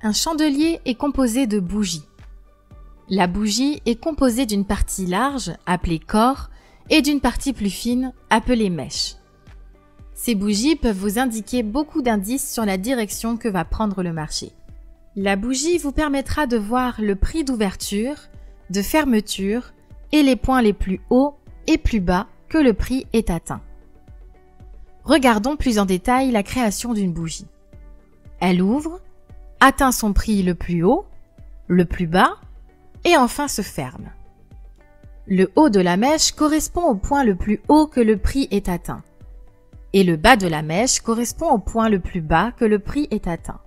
Un chandelier est composé de bougies. La bougie est composée d'une partie large, appelée corps, et d'une partie plus fine, appelée mèche. Ces bougies peuvent vous indiquer beaucoup d'indices sur la direction que va prendre le marché. La bougie vous permettra de voir le prix d'ouverture, de fermeture et les points les plus hauts et plus bas que le prix est atteint. Regardons plus en détail la création d'une bougie. Elle ouvre, atteint son prix le plus haut, le plus bas et enfin se ferme. Le haut de la mèche correspond au point le plus haut que le prix est atteint et le bas de la mèche correspond au point le plus bas que le prix est atteint.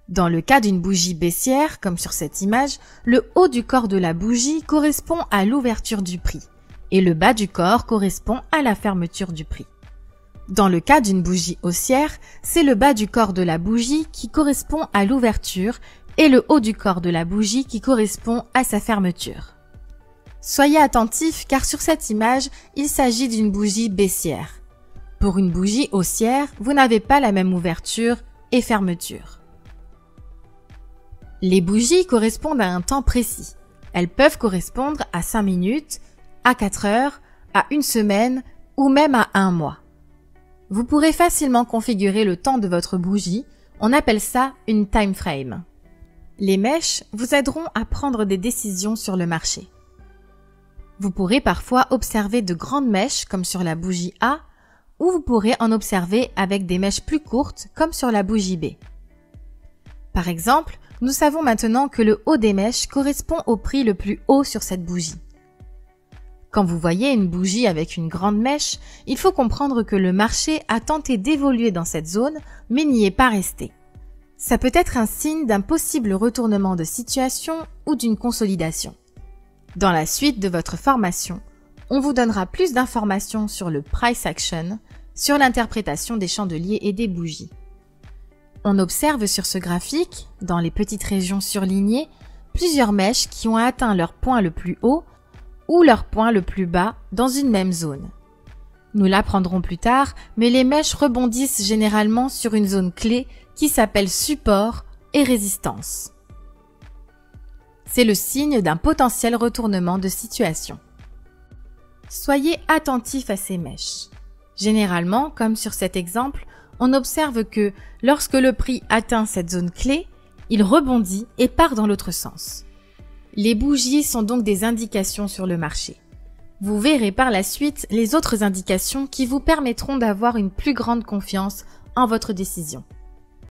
Dans le cas d'une bougie baissière, comme sur cette image, le haut du corps de la bougie correspond à l'ouverture du prix et le bas du corps correspond à la fermeture du prix. Dans le cas d'une bougie haussière, c'est le bas du corps de la bougie qui correspond à l'ouverture et le haut du corps de la bougie qui correspond à sa fermeture. Soyez attentifs car sur cette image, il s'agit d'une bougie baissière. Pour une bougie haussière, vous n'avez pas la même ouverture et fermeture. Les bougies correspondent à un temps précis. Elles peuvent correspondre à 5 minutes, à 4 heures, à une semaine ou même à un mois. Vous pourrez facilement configurer le temps de votre bougie, on appelle ça une time frame. Les mèches vous aideront à prendre des décisions sur le marché. Vous pourrez parfois observer de grandes mèches comme sur la bougie A, ou vous pourrez en observer avec des mèches plus courtes comme sur la bougie B. Par exemple, nous savons maintenant que le haut des mèches correspond au prix le plus haut sur cette bougie. Quand vous voyez une bougie avec une grande mèche, il faut comprendre que le marché a tenté d'évoluer dans cette zone, mais n'y est pas resté. Ça peut être un signe d'un possible retournement de situation ou d'une consolidation. Dans la suite de votre formation, on vous donnera plus d'informations sur le price action, sur l'interprétation des chandeliers et des bougies. On observe sur ce graphique, dans les petites régions surlignées, plusieurs mèches qui ont atteint leur point le plus haut ou leur point le plus bas dans une même zone. Nous l'apprendrons plus tard, mais les mèches rebondissent généralement sur une zone clé qui s'appelle support et résistance. C'est le signe d'un potentiel retournement de situation. Soyez attentifs à ces mèches. Généralement, comme sur cet exemple, on observe que lorsque le prix atteint cette zone clé, il rebondit et part dans l'autre sens. Les bougies sont donc des indications sur le marché. Vous verrez par la suite les autres indications qui vous permettront d'avoir une plus grande confiance en votre décision.